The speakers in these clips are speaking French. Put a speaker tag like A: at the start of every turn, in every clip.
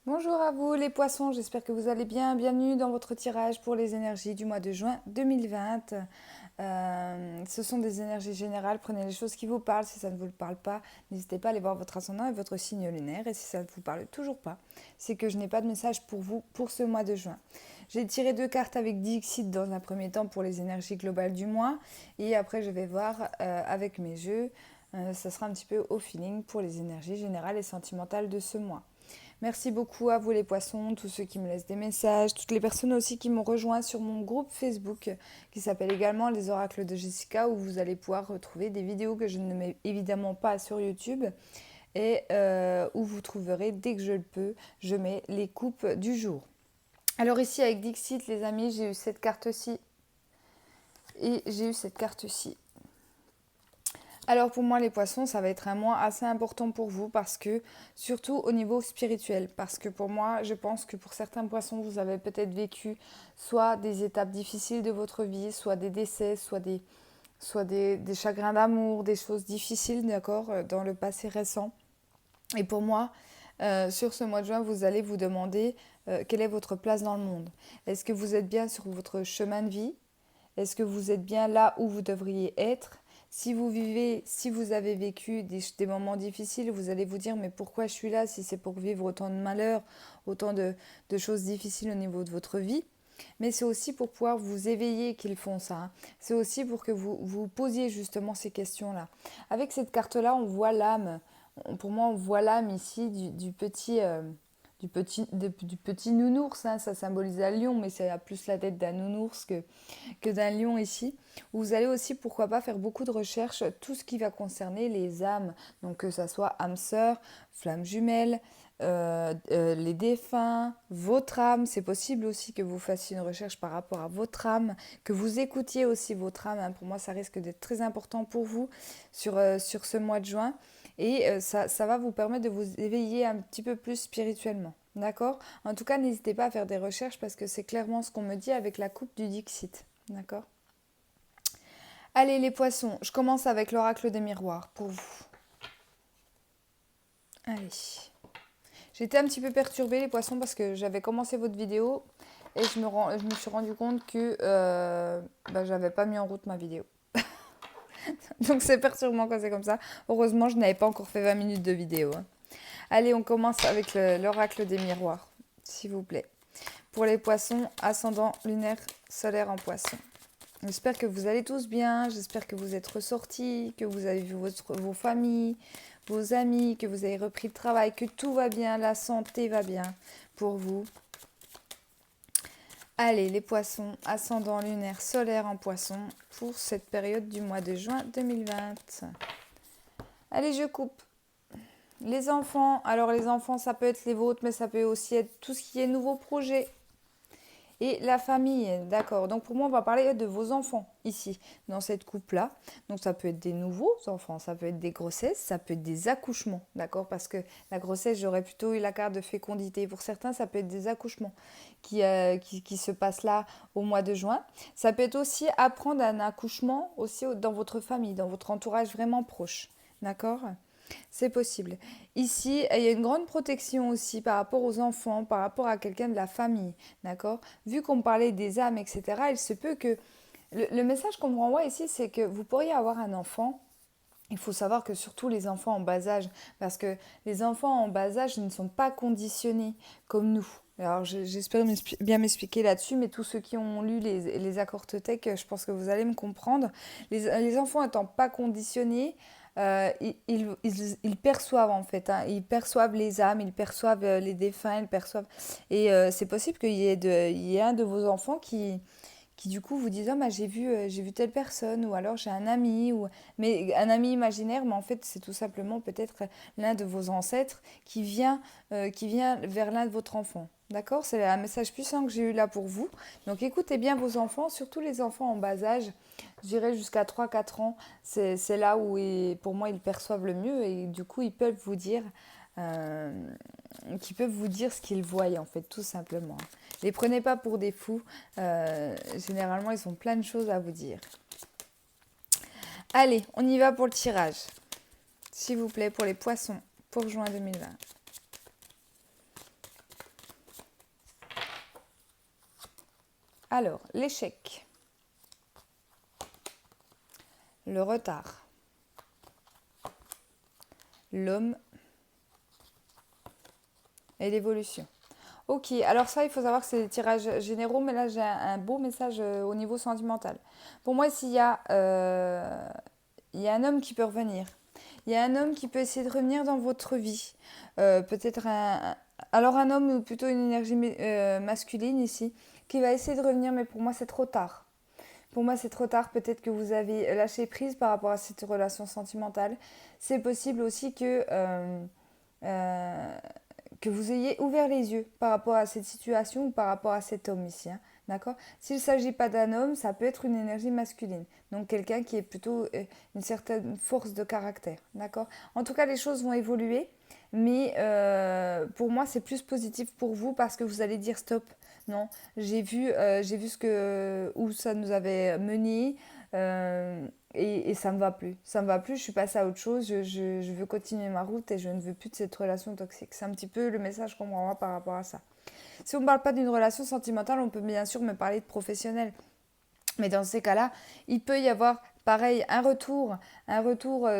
A: Bonjour à vous les poissons, j'espère que vous allez bien. Bienvenue dans votre tirage pour les énergies du mois de juin 2020. Ce sont des énergies générales, prenez les choses qui vous parlent. Si ça ne vous parle pas, n'hésitez pas à aller voir votre ascendant et votre signe lunaire. Et si ça ne vous parle toujours pas, c'est que je n'ai pas de message pour vous pour ce mois de juin. J'ai tiré 2 cartes avec Dixit dans un premier temps pour les énergies globales du mois. Et après, je vais voir avec mes jeux. Ça sera un petit peu au feeling pour les énergies générales et sentimentales de ce mois. Merci beaucoup à vous les poissons, tous ceux qui me laissent des messages, toutes les personnes aussi qui m'ont rejoint sur mon groupe Facebook qui s'appelle également Les Oracles de Jessica où vous allez pouvoir retrouver des vidéos que je ne mets évidemment pas sur YouTube et où vous trouverez dès que je le peux, je mets les coupes du jour. Alors ici avec Dixit les amis, j'ai eu cette carte-ci et j'ai eu cette carte-ci. Alors pour moi les poissons, ça va être un mois assez important pour vous parce que, surtout au niveau spirituel, parce que pour moi, je pense que pour certains poissons, vous avez peut-être vécu soit des étapes difficiles de votre vie, soit des décès, soit des chagrins d'amour, des choses difficiles, d'accord, dans le passé récent. Et pour moi, sur ce mois de juin, vous allez vous demander quelle est votre place dans le monde. Est-ce que vous êtes bien sur votre chemin de vie? Est-ce que vous êtes bien là où vous devriez être? Si vous avez vécu des moments difficiles, vous allez vous dire mais pourquoi je suis là si c'est pour vivre autant de malheurs, autant de choses difficiles au niveau de votre vie. Mais c'est aussi pour pouvoir vous éveiller qu'ils font ça, hein. C'est aussi pour que vous vous posiez justement ces questions-là. Avec cette carte-là, on voit l'âme. Pour moi, on voit l'âme ici du petit nounours, hein. Ça symbolise un lion, mais c'est plus la tête d'un nounours que d'un lion ici, où vous allez aussi, pourquoi pas, faire beaucoup de recherches, tout ce qui va concerner les âmes, donc que ça soit âme sœur, flamme jumelle, les défunts, votre âme, c'est possible aussi que vous fassiez une recherche par rapport à votre âme, que vous écoutiez aussi votre âme, hein. Pour moi, ça risque d'être très important pour vous sur ce mois de juin, et ça va vous permettre de vous éveiller un petit peu plus spirituellement. D'accord? En tout cas, n'hésitez pas à faire des recherches parce que c'est clairement ce qu'on me dit avec la coupe du Dixit. D'accord? Allez les poissons, je commence avec l'oracle des miroirs pour vous. Allez. J'étais un petit peu perturbée les poissons parce que j'avais commencé votre vidéo et je me suis rendu compte que j'avais pas mis en route ma vidéo. Donc c'est perturbant quand c'est comme ça. Heureusement, je n'avais pas encore fait 20 minutes de vidéo, hein. Allez, on commence avec l'oracle des miroirs, s'il vous plaît. Pour les poissons, ascendant lunaire solaire en poisson. J'espère que vous allez tous bien, j'espère que vous êtes ressortis, que vous avez vu vos familles, vos amis, que vous avez repris le travail, que tout va bien, la santé va bien pour vous. Allez, les poissons, ascendant lunaire solaire en poisson pour cette période du mois de juin 2020. Allez, je coupe. Les enfants, alors les enfants, ça peut être les vôtres, mais ça peut aussi être tout ce qui est nouveau projet. Et la famille, d'accord. Donc pour moi, on va parler de vos enfants ici, dans cette coupe-là. Donc ça peut être des nouveaux enfants, ça peut être des grossesses, ça peut être des accouchements, d'accord. Parce que la grossesse, j'aurais plutôt eu la carte de fécondité. Pour certains, ça peut être des accouchements qui se passent là au mois de juin. Ça peut être aussi apprendre un accouchement aussi dans votre famille, dans votre entourage vraiment proche, d'accord. C'est possible. Ici, il y a une grande protection aussi par rapport aux enfants, par rapport à quelqu'un de la famille, d'accord? Vu qu'on parlait des âmes, etc., il se peut que... Le message qu'on me renvoie ici, c'est que vous pourriez avoir un enfant. Il faut savoir que surtout les enfants en bas âge, parce que les enfants en bas âge ne sont pas conditionnés comme nous. Alors j'espère bien m'expliquer là-dessus, mais tous ceux qui ont lu les accords Toltec, je pense que vous allez me comprendre. Les enfants étant pas conditionnés, ils perçoivent en fait, hein. Ils perçoivent les âmes, ils perçoivent les défunts, ils perçoivent... Et c'est possible il y ait un de vos enfants qui du coup vous disent ah, bah, j'ai vu telle personne ou alors j'ai un ami ou mais un ami imaginaire, mais en fait c'est tout simplement peut-être l'un de vos ancêtres qui vient vers l'un de votre enfant. D'accord? C'est un message puissant que j'ai eu là pour vous. Donc écoutez bien vos enfants, surtout les enfants en bas âge, je dirais jusqu'à 3 4 ans. C'est là où pour moi ils perçoivent le mieux et du coup euh, ils peuvent vous dire ce qu'ils voient en fait, tout simplement. Les prenez pas pour des fous. Généralement, ils ont plein de choses à vous dire. Allez, on y va pour le tirage. S'il vous plaît, pour les poissons, pour juin 2020. Alors, l'échec, le retard, l'homme et l'évolution. Ok, alors ça, il faut savoir que c'est des tirages généraux, mais là, j'ai un beau message au niveau sentimental. Pour moi, il y a un homme qui peut revenir. Il y a un homme qui peut essayer de revenir dans votre vie. Peut-être alors un homme ou plutôt une énergie masculine ici, qui va essayer de revenir, mais pour moi, c'est trop tard. Pour moi, c'est trop tard. Peut-être que vous avez lâché prise par rapport à cette relation sentimentale. C'est possible aussi euh, que vous ayez ouvert les yeux par rapport à cette situation ou par rapport à cet homme ici. Hein, d'accord. S'il ne s'agit pas d'un homme, ça peut être une énergie masculine. Donc quelqu'un qui est plutôt une certaine force de caractère. D'accord. En tout cas, les choses vont évoluer. Mais pour moi, c'est plus positif pour vous parce que vous allez dire stop. Non, j'ai vu où ça nous avait mené et ça me va plus. Ça me va plus, je suis passée à autre chose, je veux continuer ma route et je ne veux plus de cette relation toxique. C'est un petit peu le message qu'on m'envoie par rapport à ça. Si on ne parle pas d'une relation sentimentale, on peut bien sûr me parler de professionnel. Mais dans ces cas-là, il peut y avoir pareil un retour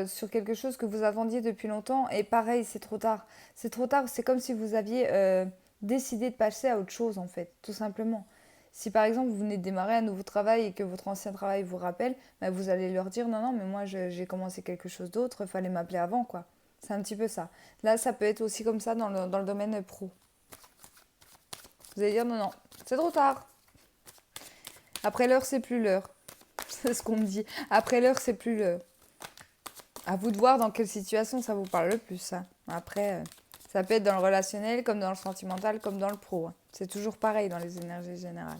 A: sur quelque chose que vous attendiez depuis longtemps et pareil, c'est trop tard. C'est trop tard, c'est comme si vous aviez décidé de passer à autre chose en fait, tout simplement. Si par exemple vous venez de démarrer un nouveau travail et que votre ancien travail vous rappelle, bah, vous allez leur dire non, non, mais moi j'ai commencé quelque chose d'autre, il fallait m'appeler avant quoi. C'est un petit peu ça. Là, ça peut être aussi comme ça dans le domaine pro. Vous allez dire non, non, c'est trop tard. Après l'heure, c'est plus l'heure. C'est ce qu'on me dit. Après l'heure, c'est plus l'heure. À vous de voir dans quelle situation ça vous parle le plus, ça. Après, ça peut être dans le relationnel, comme dans le sentimental, comme dans le pro. Hein. C'est toujours pareil dans les énergies générales.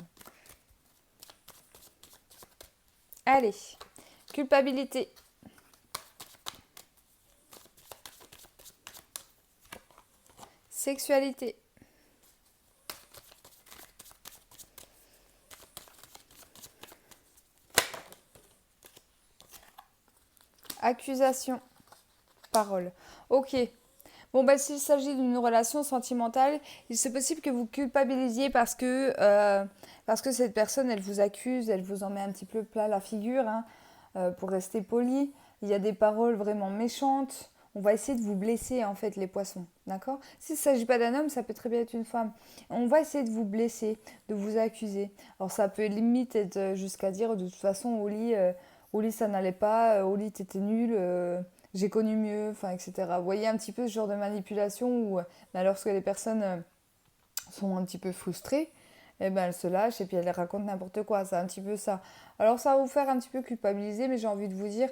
A: Allez, culpabilité. Sexualité. Accusation. Parole. Ok. Bon, bah, s'il s'agit d'une relation sentimentale, il c'est possible que vous culpabilisiez parce que cette personne, elle vous accuse, elle vous en met un petit peu plat la figure, hein, pour rester poli. Il y a des paroles vraiment méchantes. On va essayer de vous blesser, en fait, les poissons. D'accord. S'il ne s'agit pas d'un homme, ça peut très bien être une femme. On va essayer de vous blesser, de vous accuser. Alors, ça peut limite être jusqu'à dire, de toute façon, au lit ça n'allait pas, au lit, t'étais nul. J'ai connu mieux, enfin, etc. Vous voyez un petit peu ce genre de manipulation où bah, lorsque les personnes sont un petit peu frustrées, eh ben, elles se lâchent et puis elles racontent n'importe quoi. C'est un petit peu ça. Alors ça va vous faire un petit peu culpabiliser, mais j'ai envie de vous dire,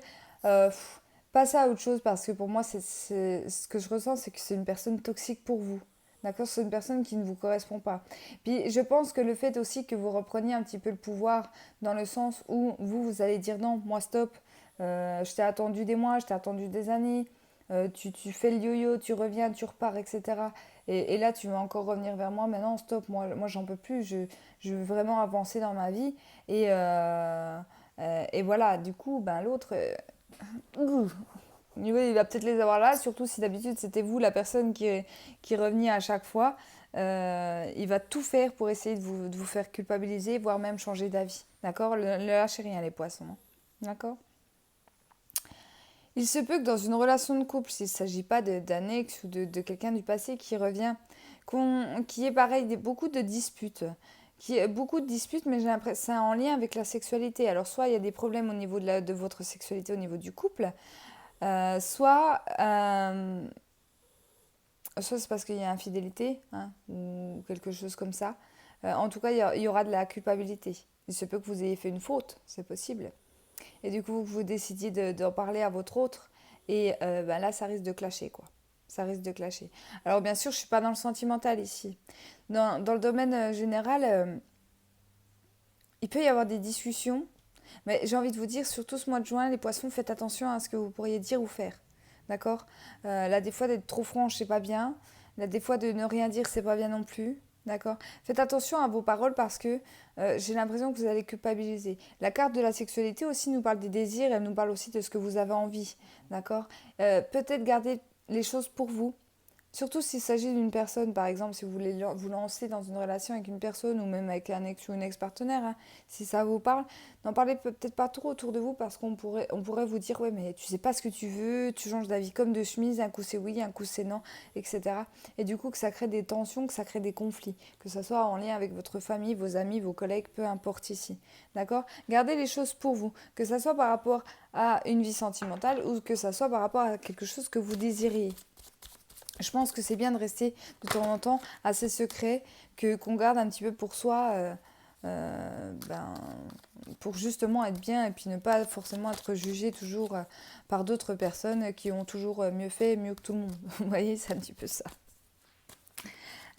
A: passez à autre chose parce que pour moi, ce que je ressens, c'est que c'est une personne toxique pour vous. D'accord. C'est une personne qui ne vous correspond pas. Puis je pense que le fait aussi que vous repreniez un petit peu le pouvoir dans le sens où vous allez dire non, moi stop, je t'ai attendu des mois, je t'ai attendu des années, tu fais le yo-yo, tu reviens, tu repars, etc. Et là, tu vas encore revenir vers moi, mais non, stop, moi j'en peux plus, je veux vraiment avancer dans ma vie. Et voilà, du coup, ben, l'autre, il va peut-être les avoir là, surtout si d'habitude c'était vous la personne qui revenait à chaque fois. Il va tout faire pour essayer de vous faire culpabiliser, voire même changer d'avis. D'accord. Ne lâchez rien, les poissons. Hein. D'accord. Il se peut que dans une relation de couple, s'il ne s'agit pas d'un ex ou de quelqu'un du passé qui revient, qui est pareil, beaucoup de disputes. Beaucoup de disputes, mais j'ai l'impression que c'est en lien avec la sexualité. Alors, soit il y a des problèmes au niveau de votre sexualité, au niveau du couple, soit c'est parce qu'il y a infidélité, hein, ou quelque chose comme ça. En tout cas, il y aura de la culpabilité. Il se peut que vous ayez fait une faute, c'est possible. Et du coup, vous décidiez d'en parler à votre autre. Et ben là, ça risque de clasher, quoi. Ça risque de clasher. Alors, bien sûr, je ne suis pas dans le sentimental ici. Dans le domaine général, il peut y avoir des discussions. Mais j'ai envie de vous dire, surtout ce mois de juin, les poissons, faites attention à ce que vous pourriez dire ou faire. D'accord. Là, des fois, d'être trop franche, c'est pas bien. Là, des fois, de ne rien dire, c'est pas bien non plus. D'accord. Faites attention à vos paroles parce que j'ai l'impression que vous allez culpabiliser. La carte de la sexualité aussi nous parle des désirs, elle nous parle aussi de ce que vous avez envie. D'accord. Peut-être garder les choses pour vous. Surtout s'il s'agit d'une personne, par exemple, si vous voulez vous lancer dans une relation avec une personne ou même avec un ex ou une ex-partenaire, hein, si ça vous parle, n'en parlez peut-être pas trop autour de vous parce qu'on pourrait vous dire, ouais, mais tu sais pas ce que tu veux, tu changes d'avis comme de chemise, un coup c'est oui, un coup c'est non, etc. Et du coup, que ça crée des tensions, que ça crée des conflits, que ça soit en lien avec votre famille, vos amis, vos collègues, peu importe ici. D'accord? Gardez les choses pour vous, que ça soit par rapport à une vie sentimentale ou que ça soit par rapport à quelque chose que vous désiriez. Je pense que c'est bien de rester de temps en temps assez secret, qu'on garde un petit peu pour soi, ben, pour justement être bien et puis ne pas forcément être jugé toujours par d'autres personnes qui ont toujours mieux fait, mieux que tout le monde. Vous voyez, c'est un petit peu ça.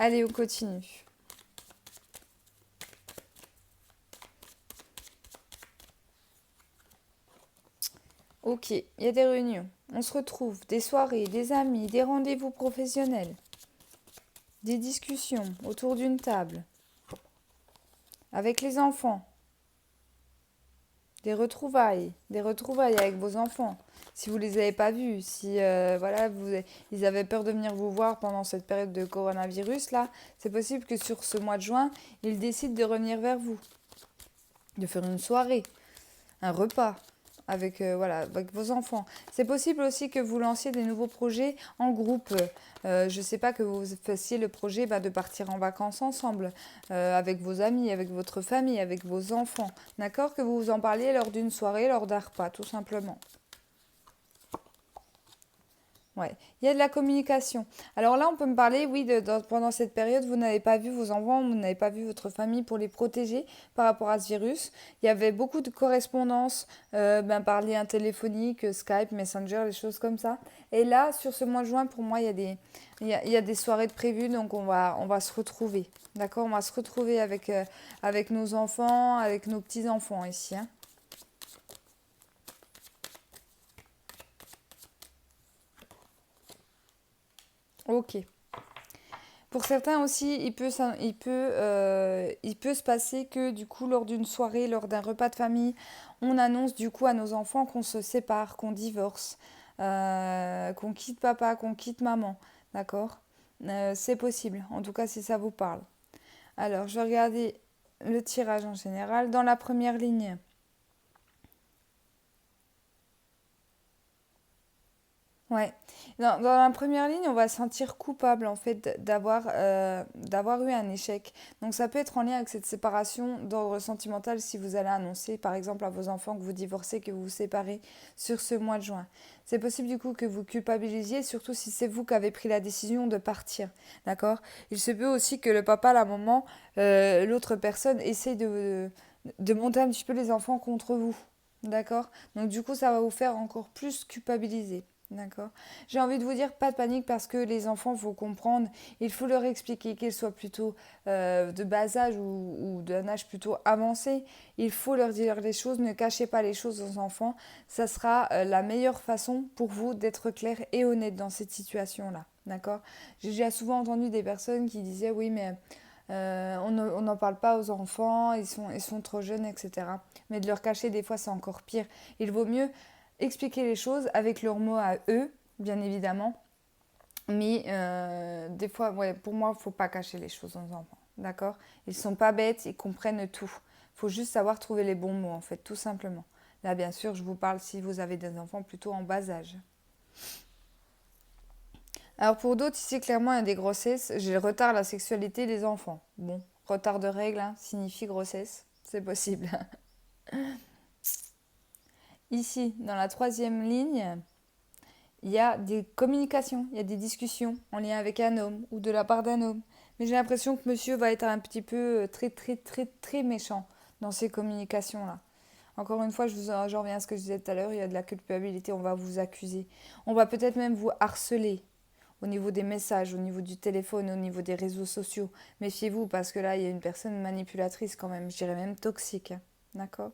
A: Allez, on continue. Ok, il y a des réunions, on se retrouve, des soirées, des amis, des rendez-vous professionnels, des discussions autour d'une table, avec les enfants. Des retrouvailles avec vos enfants. Si vous ne les avez pas vus, si voilà, ils avaient peur de venir vous voir pendant cette période de coronavirus, là, c'est possible que sur ce mois de juin, ils décident de revenir vers vous, de faire une soirée, un repas avec, voilà, avec vos enfants. C'est possible aussi que vous lanciez des nouveaux projets en groupe. Je ne sais pas, que vous fassiez le projet de partir en vacances ensemble, avec vos amis, avec votre famille, avec vos enfants. D'accord? Que vous vous en parliez lors d'une soirée, lors d'un repas, tout simplement. Ouais, il y a de la communication. Alors là, on peut me parler, oui, pendant cette période, vous n'avez pas vu vos enfants, vous n'avez pas vu votre famille pour les protéger par rapport à ce virus. Il y avait beaucoup de correspondances par lien téléphonique, Skype, Messenger, les choses comme ça. Et là, sur ce mois de juin, pour moi, il y a des soirées de prévues, donc on va se retrouver. D'accord? On va se retrouver avec nos enfants, avec nos petits-enfants ici, hein. Ok. Pour certains aussi, il peut se passer que du coup, lors d'une soirée, lors d'un repas de famille, on annonce du coup à nos enfants qu'on se sépare, qu'on divorce, qu'on quitte papa, qu'on quitte maman. D'accord? C'est possible, en tout cas si ça vous parle. Alors, je vais regarder le tirage en général. Dans la première ligne, ouais. Dans la première ligne, on va se sentir coupable en fait d'avoir eu un échec. Donc ça peut être en lien avec cette séparation d'ordre sentimental si vous allez annoncer par exemple à vos enfants que vous divorcez, que vous vous séparez sur ce mois de juin. C'est possible du coup que vous culpabilisiez, surtout si c'est vous qui avez pris la décision de partir. D'accord? Il se peut aussi que le papa, la maman, l'autre personne essaye de monter un petit peu les enfants contre vous. D'accord? Donc du coup, ça va vous faire encore plus culpabiliser. D'accord. J'ai envie de vous dire, pas de panique parce que les enfants, faut comprendre, il faut leur expliquer qu'ils soient plutôt de bas âge ou d'un âge plutôt avancé. Il faut leur dire les choses, ne cachez pas les choses aux enfants. Ça sera la meilleure façon pour vous d'être clair et honnête dans cette situation-là. D'accord. J'ai déjà souvent entendu des personnes qui disaient, oui, mais on n'en parle pas aux enfants, ils sont trop jeunes, etc. Mais de leur cacher, des fois, c'est encore pire. Il vaut mieux expliquer les choses avec leurs mots à eux, bien évidemment. Mais des fois, ouais, pour moi, il ne faut pas cacher les choses aux enfants. D'accord? Ils ne sont pas bêtes, ils comprennent tout. Il faut juste savoir trouver les bons mots, en fait, tout simplement. Là, bien sûr, je vous parle si vous avez des enfants plutôt en bas âge. Alors pour d'autres, ici, clairement, il y a des grossesses. J'ai le retard à la sexualité des enfants. Bon, retard de règles hein, signifie grossesse. C'est possible. Ici, dans la troisième ligne, il y a des communications, il y a des discussions en lien avec un homme ou de la part d'un homme. Mais j'ai l'impression que monsieur va être un petit peu très, très, très, très méchant dans ces communications-là. Encore une fois, j'en reviens à ce que je disais tout à l'heure, il y a de la culpabilité, on va vous accuser. On va peut-être même vous harceler au niveau des messages, au niveau du téléphone, au niveau des réseaux sociaux. Méfiez-vous parce que là, il y a une personne manipulatrice quand même, je dirais même toxique. Hein. D'accord?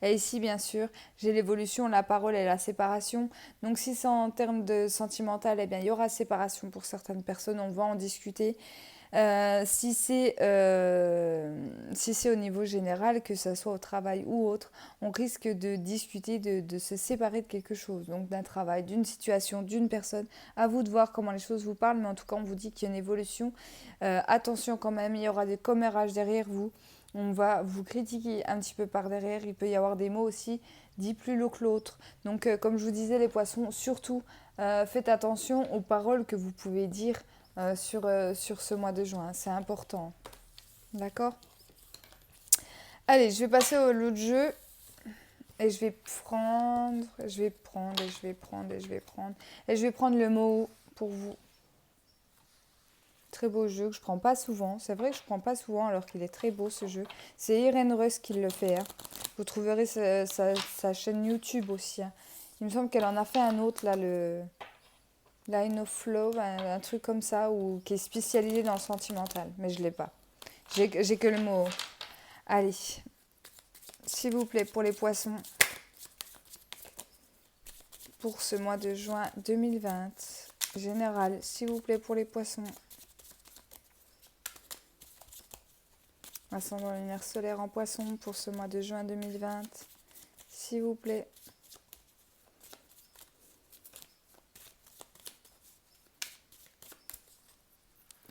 A: Et ici, bien sûr, j'ai l'évolution, la parole et la séparation. Donc si c'est en termes de sentimental, eh bien, il y aura séparation pour certaines personnes, on va en discuter. Si c'est au niveau général, que ce soit au travail ou autre, on risque de discuter, de se séparer de quelque chose, donc d'un travail, d'une situation, d'une personne. À vous de voir comment les choses vous parlent, mais en tout cas, on vous dit qu'il y a une évolution. Attention quand même, il y aura des commérages derrière vous. On va vous critiquer un petit peu par derrière. Il peut y avoir des mots aussi dits plus lourds que l'autre. Donc, comme je vous disais, les poissons, surtout, faites attention aux paroles que vous pouvez dire sur ce mois de juin. C'est important. D'accord? Allez, je vais passer au l'autre jeu. Et je vais prendre, je vais prendre, et je vais prendre, et je vais prendre. Et je vais prendre le mot pour vous. Très beau jeu que je prends pas souvent. C'est vrai que je prends pas souvent alors qu'il est très beau ce jeu. C'est Irene Russ qui le fait. Hein. Vous trouverez sa chaîne YouTube aussi. Hein. Il me semble qu'elle en a fait un autre, là, le Line of Flow, un truc comme ça, qui est spécialisé dans le sentimental. Mais je l'ai pas. J'ai que le mot. Allez, s'il vous plaît, pour les poissons, pour ce mois de juin 2020, général, s'il vous plaît, pour les poissons. Ascendant lunaire solaire en poisson pour ce mois de juin 2020, s'il vous plaît.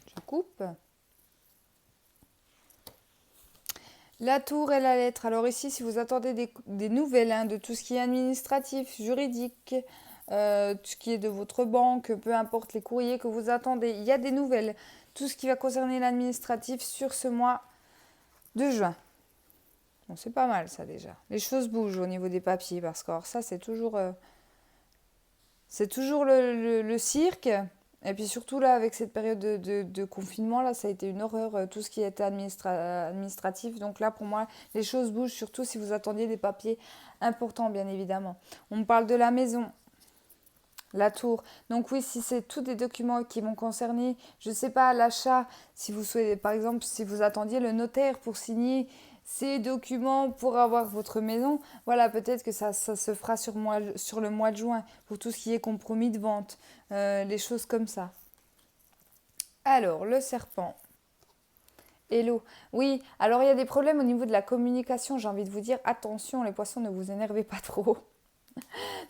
A: Je coupe. La tour et la lettre. Alors ici, si vous attendez des nouvelles hein, de tout ce qui est administratif, juridique, tout ce qui est de votre banque, peu importe les courriers que vous attendez, il y a des nouvelles. Tout ce qui va concerner l'administratif sur ce mois de juin. Bon, c'est pas mal ça déjà. Les choses bougent au niveau des papiers parce que alors, ça, c'est toujours le cirque. Et puis surtout là, avec cette période de confinement, là, ça a été une horreur, tout ce qui était administratif. Donc là, pour moi, les choses bougent, surtout si vous attendiez des papiers importants, bien évidemment. On me parle de la maison, la tour. Donc oui, si c'est tous des documents qui vont concerner, je ne sais pas, l'achat, si vous souhaitez, par exemple, si vous attendiez le notaire pour signer ces documents pour avoir votre maison, voilà, peut-être que ça se fera sur le mois de juin, pour tout ce qui est compromis de vente, les choses comme ça. Alors, le serpent. Hello. Oui, alors il y a des problèmes au niveau de la communication, j'ai envie de vous dire, attention les poissons, ne vous énervez pas trop.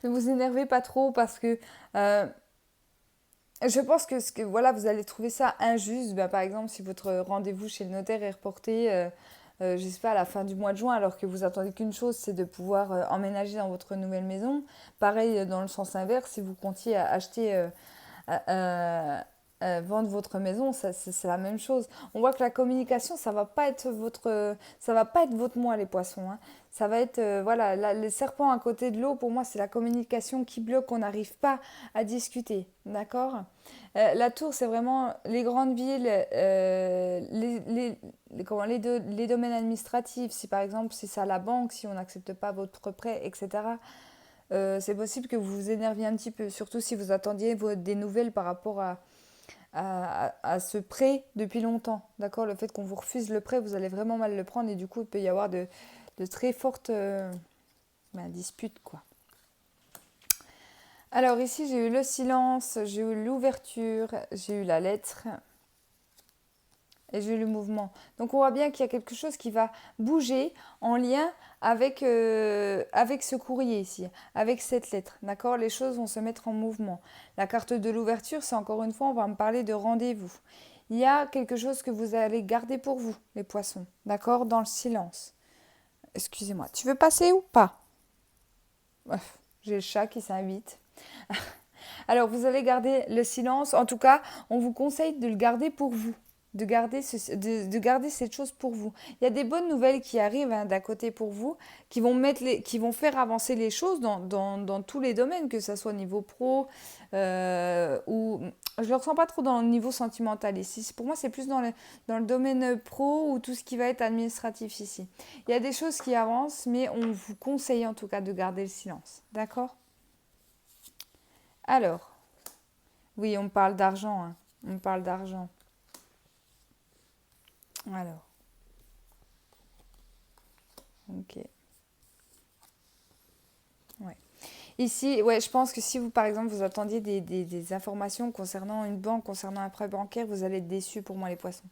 A: Ne vous énervez pas trop parce que je pense que voilà, vous allez trouver ça injuste. Ben, par exemple, si votre rendez-vous chez le notaire est reporté, je sais pas, à la fin du mois de juin, alors que vous attendez qu'une chose, c'est de pouvoir emménager dans votre nouvelle maison. Pareil, dans le sens inverse, si vous comptiez acheter, vendre votre maison, c'est la même chose. On voit que la communication, ça va pas être votre mois, les poissons. Hein. Ça va être, voilà, les serpents à côté de l'eau, pour moi, c'est la communication qui bloque, on n'arrive pas à discuter, d'accord? La tour, c'est vraiment les grandes villes, les domaines administratifs, si par exemple, si c'est à la banque, si on n'accepte pas votre prêt, etc. C'est possible que vous vous énerviez un petit peu, surtout si vous attendiez des nouvelles par rapport à ce prêt depuis longtemps, d'accord? Le fait qu'on vous refuse le prêt, vous allez vraiment mal le prendre et du coup, il peut y avoir de très fortes disputes, quoi. Alors ici, j'ai eu le silence, j'ai eu l'ouverture, j'ai eu la lettre et j'ai eu le mouvement. Donc on voit bien qu'il y a quelque chose qui va bouger en lien avec ce courrier ici, avec cette lettre. D'accord? Les choses vont se mettre en mouvement. La carte de l'ouverture, c'est encore une fois, on va me parler de rendez-vous. Il y a quelque chose que vous allez garder pour vous, les poissons. D'accord? Dans le silence. Excusez-moi, tu veux passer ou pas? J'ai le chat qui s'invite. Alors, vous allez garder le silence. En tout cas, on vous conseille de le garder pour vous. De garder cette chose pour vous. Il y a des bonnes nouvelles qui arrivent hein, d'un côté pour vous, qui vont faire avancer les choses dans tous les domaines, que ce soit au niveau pro ou... Je ne le ressens pas trop dans le niveau sentimental ici. Pour moi, c'est plus dans le domaine pro ou tout ce qui va être administratif ici. Il y a des choses qui avancent, mais on vous conseille en tout cas de garder le silence. D'accord? Alors, oui, on parle d'argent. Hein. On parle d'argent. Alors, ok. Ouais. Ici, ouais, je pense que si vous, par exemple, vous attendiez des informations concernant une banque, concernant un prêt bancaire, vous allez être déçus pour moi, les poissons.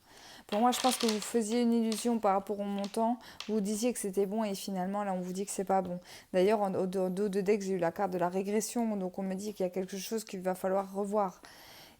A: Pour moi, je pense que vous faisiez une illusion par rapport au montant. Vous disiez que c'était bon et finalement, là, on vous dit que c'est pas bon. D'ailleurs, au dos de deck, j'ai eu la carte de la régression. Donc, on me dit qu'il y a quelque chose qu'il va falloir revoir.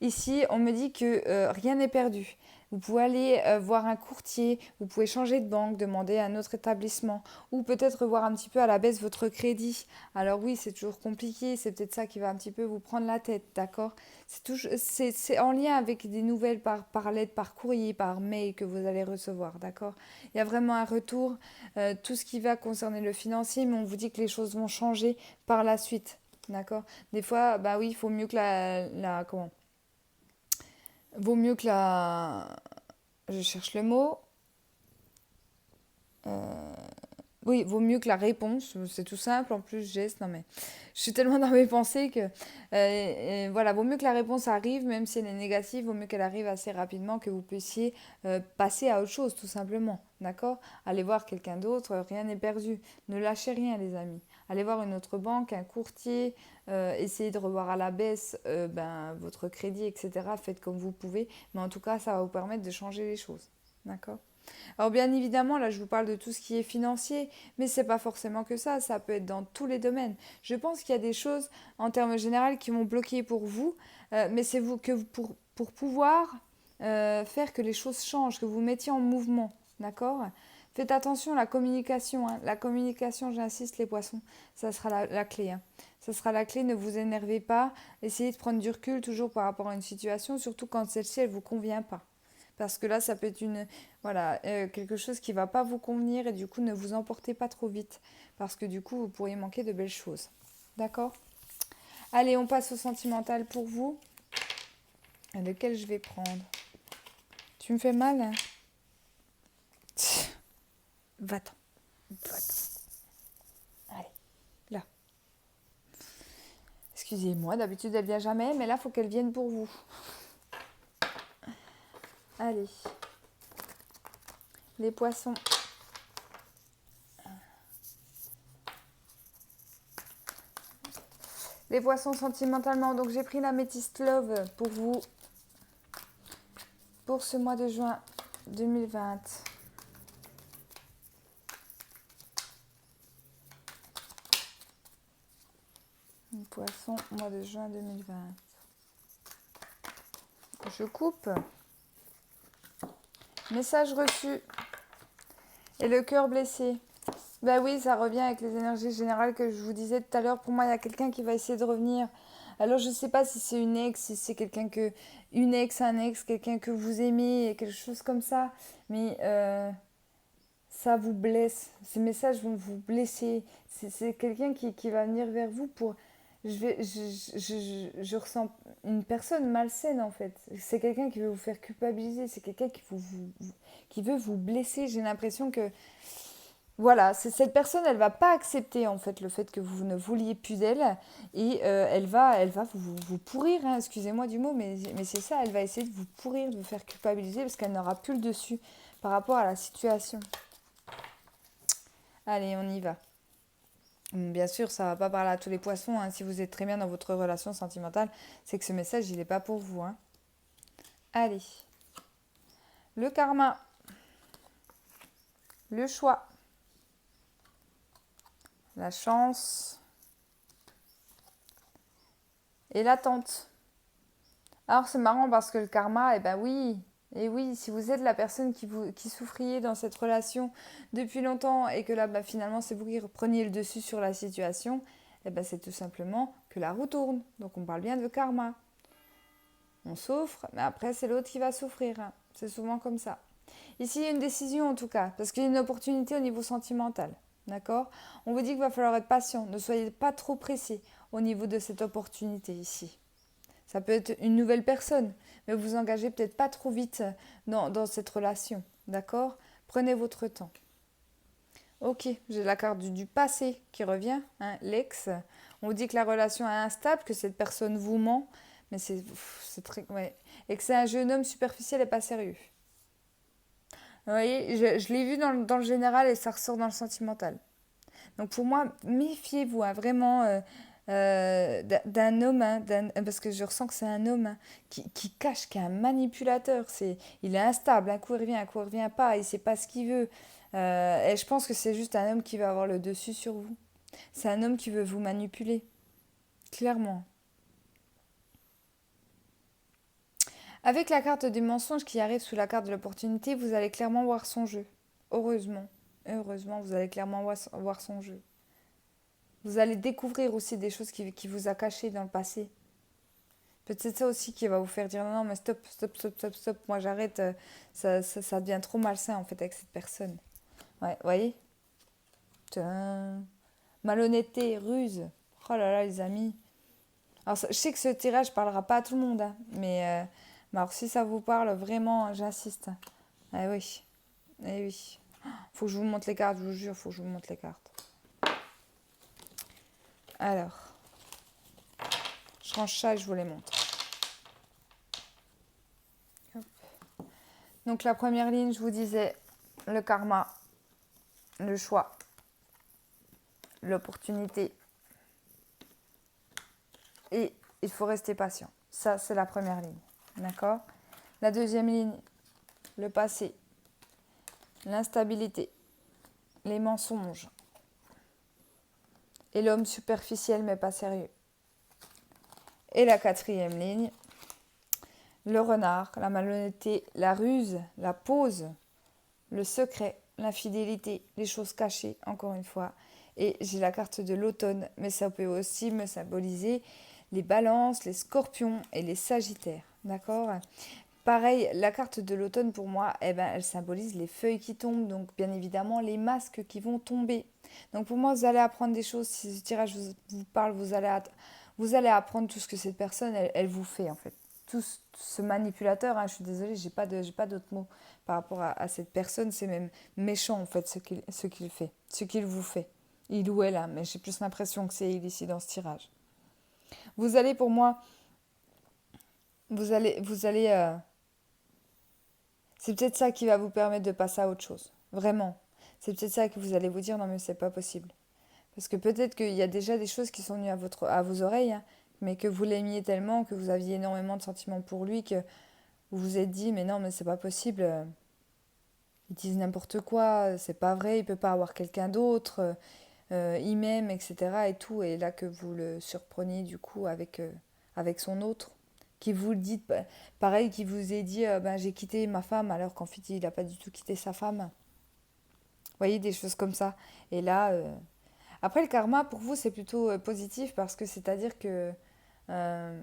A: Ici, on me dit que rien n'est perdu. Vous pouvez aller voir un courtier, vous pouvez changer de banque, demander à un autre établissement, ou peut-être revoir un petit peu à la baisse votre crédit. Alors oui, c'est toujours compliqué, c'est peut-être ça qui va un petit peu vous prendre la tête, d'accord? C'est en lien avec des nouvelles par lettre, par courrier, par mail que vous allez recevoir, d'accord? Il y a vraiment un retour, tout ce qui va concerner le financier, mais on vous dit que les choses vont changer par la suite, d'accord? Des fois, bah oui, il faut mieux que comment? Vaut mieux que la... Je cherche le mot. Oui, vaut mieux que la réponse. C'est tout simple. En plus, geste. Non, mais je suis tellement dans mes pensées que... voilà, vaut mieux que la réponse arrive, même si elle est négative. Vaut mieux qu'elle arrive assez rapidement, que vous puissiez passer à autre chose, tout simplement. D'accord? Allez voir quelqu'un d'autre. Rien n'est perdu. Ne lâchez rien, les amis. Allez voir une autre banque, un courtier. Essayez de revoir à la baisse votre crédit, etc. Faites comme vous pouvez. Mais en tout cas, ça va vous permettre de changer les choses. D'accord? Alors bien évidemment, là je vous parle de tout ce qui est financier, mais c'est pas forcément que ça peut être dans tous les domaines. Je pense qu'il y a des choses en termes généraux qui vont bloquer pour vous, mais c'est vous que pour pouvoir faire que les choses changent, que vous mettiez en mouvement, d'accord? Faites attention à la communication, hein. La communication, j'insiste les poissons, ça sera la clé, hein. Ça sera la clé, ne vous énervez pas, essayez de prendre du recul toujours par rapport à une situation, surtout quand celle-ci elle vous convient pas. Parce que là, ça peut être quelque chose qui ne va pas vous convenir et du coup, ne vous emportez pas trop vite. Parce que du coup, vous pourriez manquer de belles choses. D'accord? Allez, on passe au sentimental pour vous. Lequel je vais prendre? Tu me fais mal, hein? Va-t'en. Va-t'en. Allez, là. Excusez-moi, d'habitude, elle vient jamais, mais là, il faut qu'elle vienne pour vous. Allez. Les poissons. Les poissons sentimentalement. Donc j'ai pris l'améthyste Love pour vous. Pour ce mois de juin 2020. Les poissons, mois de juin 2020. Je coupe. Message reçu. Et le cœur blessé. Ben oui, ça revient avec les énergies générales que je vous disais tout à l'heure. Pour moi, il y a quelqu'un qui va essayer de revenir. Alors, je ne sais pas si c'est une ex, si c'est quelqu'un que... Une ex, un ex, quelqu'un que vous aimez, quelque chose comme ça. Mais ça vous blesse. Ces messages vont vous blesser. C'est quelqu'un qui va venir vers vous pour... Je ressens une personne malsaine, en fait. C'est quelqu'un qui veut vous faire culpabiliser. C'est quelqu'un qui veut vous blesser. J'ai l'impression que... Voilà, cette personne, elle va pas accepter en fait le fait que vous ne vouliez plus d'elle et elle va vous pourrir, hein, excusez-moi du mot, mais c'est ça, elle va essayer de vous pourrir, de vous faire culpabiliser parce qu'elle n'aura plus le dessus par rapport à la situation. Allez, on y va. Bien sûr, ça va pas parler à tous les poissons, hein. Si vous êtes très bien dans votre relation sentimentale, c'est que ce message, il n'est pas pour vous, hein. Allez, le karma, le choix, la chance et l'attente. Alors c'est marrant parce que le karma, eh oui, si vous êtes la personne qui souffriez dans cette relation depuis longtemps et que là finalement c'est vous qui repreniez le dessus sur la situation, c'est tout simplement que la roue tourne. Donc on parle bien de karma. On souffre, mais après c'est l'autre qui va souffrir, hein. C'est souvent comme ça. Ici il y a une décision en tout cas, parce qu'il y a une opportunité au niveau sentimental. D'accord? On vous dit qu'il va falloir être patient, ne soyez pas trop pressé au niveau de cette opportunité ici. Ça peut être une nouvelle personne, mais vous engagez peut-être pas trop vite dans cette relation. D'accord? Prenez votre temps. Ok, j'ai la carte du passé qui revient, hein, l'ex. On vous dit que la relation est instable, que cette personne vous ment, mais c'est très... Ouais. Et que c'est un jeune homme superficiel et pas sérieux. Vous voyez, je l'ai vu dans le général et ça ressort dans le sentimental. Donc pour moi, méfiez-vous, hein, vraiment... d'un homme, hein, parce que je ressens que c'est un homme hein, qui cache, qui est un manipulateur. Il est instable, un coup il revient, un coup il revient pas, il sait pas ce qu'il veut. Et je pense que c'est juste un homme qui va avoir le dessus sur vous. C'est un homme qui veut vous manipuler, clairement. Avec la carte des mensonges qui arrive sous la carte de l'opportunité, vous allez clairement voir son jeu. Heureusement. Heureusement, vous allez clairement voir son jeu. Vous allez découvrir aussi des choses qui vous a caché dans le passé. Peut-être ça aussi qui va vous faire dire non, non, mais stop, stop, stop, stop, stop, moi j'arrête, ça devient trop malsain en fait avec cette personne. Ouais, vous voyez. Tadam. Malhonnêteté, ruse. Oh là là, les amis. Alors, je sais que ce tirage parlera pas à tout le monde, hein, mais alors si ça vous parle, vraiment, j'insiste. Eh oui, eh oui. Faut que je vous montre les cartes, je vous jure, faut que je vous montre les cartes. Alors, je range ça et je vous les montre. Hop. Donc la première ligne, je vous disais, le karma, le choix, l'opportunité. Et il faut rester patient. Ça, c'est la première ligne. D'accord? La deuxième ligne, le passé, l'instabilité, les mensonges et l'homme superficiel mais pas sérieux. Et la quatrième ligne, le renard, la malhonnêteté, la ruse, la pose, le secret, l'infidélité, les choses cachées, encore une fois. Et j'ai la carte de l'automne, mais ça peut aussi me symboliser les balances, les scorpions et les sagittaires. D'accord? Pareil, la carte de l'automne pour moi, eh ben, elle symbolise les feuilles qui tombent, donc bien évidemment les masques qui vont tomber. Donc pour moi, vous allez apprendre des choses. Si ce tirage vous parle, vous allez apprendre tout ce que cette personne, elle vous fait en fait. Tout ce manipulateur, hein, je suis désolée, j'ai pas d'autres mots par rapport à cette personne. C'est même méchant en fait ce qu'il fait, ce qu'il vous fait. Il ou elle, hein, mais j'ai plus l'impression que c'est il ici dans ce tirage. Vous allez pour moi, vous allez c'est peut-être ça qui va vous permettre de passer à autre chose. Vraiment. C'est peut-être ça que vous allez vous dire, non mais c'est pas possible. Parce que peut-être qu'il y a déjà des choses qui sont venues à vos oreilles, hein, mais que vous l'aimiez tellement, que vous aviez énormément de sentiments pour lui, que vous vous êtes dit, mais non, mais c'est pas possible. Ils disent n'importe quoi, c'est pas vrai, il peut pas avoir quelqu'un d'autre, il m'aime, etc. et tout. Et là que vous le surpreniez du coup avec son autre, qui vous le dit, pareil, qui vous ait dit, ben, j'ai quitté ma femme, alors qu'en fait il n'a pas du tout quitté sa femme. Vous voyez, des choses comme ça. Et là, après le karma, pour vous, c'est plutôt positif parce que c'est-à-dire que euh,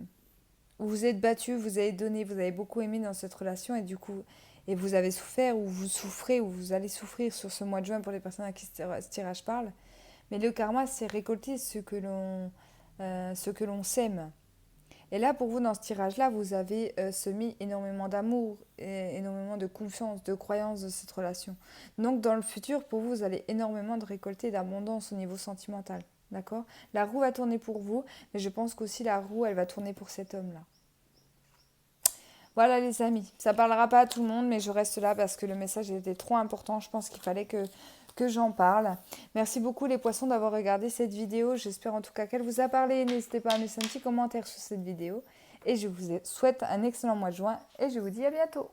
A: vous vous êtes battu, vous avez donné, vous avez beaucoup aimé dans cette relation et du coup, et vous avez souffert ou vous souffrez ou vous allez souffrir sur ce mois de juin pour les personnes à qui ce tirage parle. Mais le karma, c'est récolter ce que l'on sème. Et là, pour vous, dans ce tirage-là, vous avez semé énormément d'amour, et énormément de confiance, de croyance de cette relation. Donc, dans le futur, pour vous, vous allez énormément de récolter d'abondance au niveau sentimental. D'accord? La roue va tourner pour vous, mais je pense qu'aussi la roue, elle va tourner pour cet homme-là. Voilà les amis, ça parlera pas à tout le monde, mais je reste là parce que le message était trop important. Je pense qu'il fallait que j'en parle. Merci beaucoup les poissons d'avoir regardé cette vidéo. J'espère en tout cas qu'elle vous a parlé. N'hésitez pas à me laisser un petit commentaire sur cette vidéo. Et je vous souhaite un excellent mois de juin et je vous dis à bientôt.